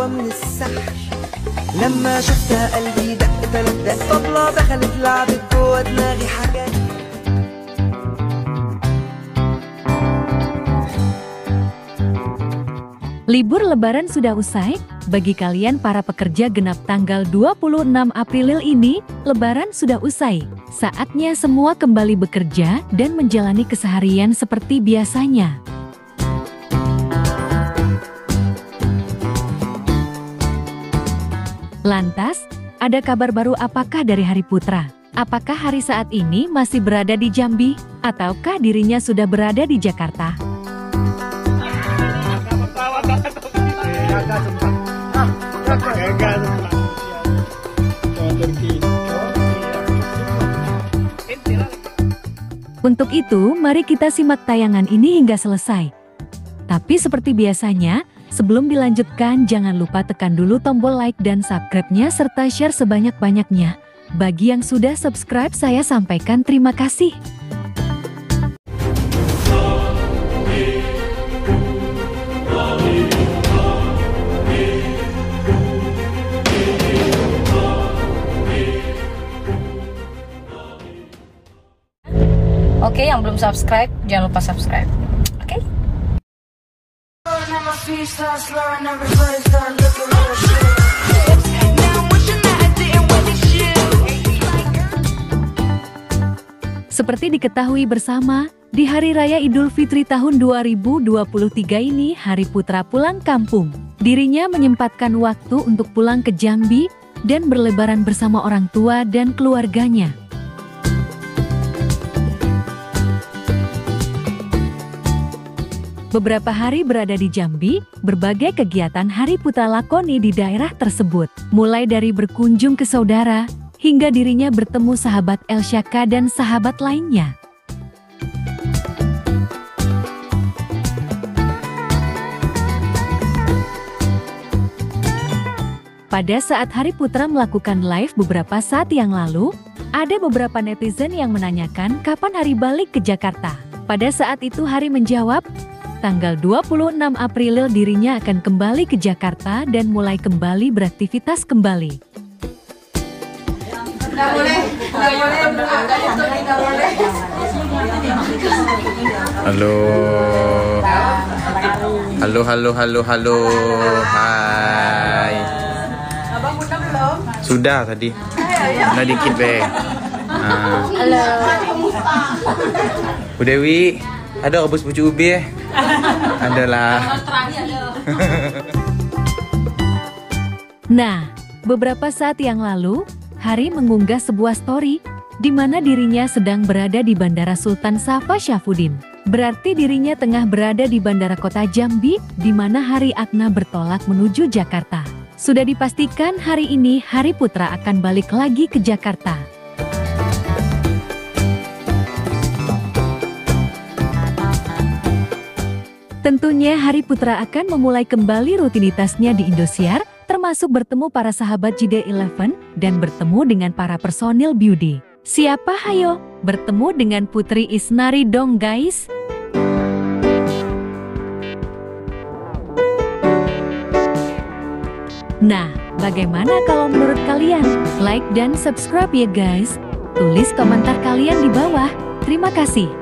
حلوة من السحر. لما شفتها قلبي دق 3 دق، طبلة دخلت لعبت جوا دماغي حاجات. Libur Lebaran sudah usai. Bagi kalian para pekerja genap tanggal 26 April ini, Lebaran sudah usai. Saatnya semua kembali bekerja dan menjalani keseharian seperti biasanya. Lantas, ada kabar baru apakah dari Hari Putra? Apakah Hari saat ini masih berada di Jambi, ataukah dirinya sudah berada di Jakarta? Untuk itu, mari kita simak tayangan ini hingga selesai. Tapi seperti biasanya, sebelum dilanjutkan jangan lupa tekan dulu tombol like dan subscribe-nya serta share sebanyak-banyaknya. Bagi yang sudah subscribe saya sampaikan terima kasih. Oke, yang belum subscribe, jangan lupa subscribe. Oke? Seperti diketahui bersama, di Hari Raya Idul Fitri tahun 2023 ini Hari Putra pulang kampung. Dirinya menyempatkan waktu untuk pulang ke Jambi dan berlebaran bersama orang tua dan keluarganya. Beberapa hari berada di Jambi, berbagai kegiatan Hari Putra lakoni di daerah tersebut. Mulai dari berkunjung ke saudara, hingga dirinya bertemu sahabat Elsyaka dan sahabat lainnya. Pada saat Hari Putra melakukan live beberapa saat yang lalu, ada beberapa netizen yang menanyakan kapan Hari balik ke Jakarta. Pada saat itu Hari menjawab, tanggal 26 April dirinya akan kembali ke Jakarta dan mulai kembali beraktivitas kembali. Halo. Halo. Hai. Abang udah belum? Sudah tadi. Nah dikit be. Halo. Bu Dewi, ada rebus pucuk ubi ya? Adalah. Nah, beberapa saat yang lalu, Hari mengunggah sebuah story di mana dirinya sedang berada di Bandara Sultan Safa Syafuddin. Berarti dirinya tengah berada di Bandara Kota Jambi, di mana Hari Akna bertolak menuju Jakarta. Sudah dipastikan hari ini Hari Putra akan balik lagi ke Jakarta. Tentunya Hari Putra akan memulai kembali rutinitasnya di Indosiar, termasuk bertemu para sahabat JD11 dan bertemu dengan para personil beauty. Siapa hayo? Bertemu dengan Putri Isnari dong guys. Nah, bagaimana kalau menurut kalian? Like dan subscribe ya guys. Tulis komentar kalian di bawah. Terima kasih.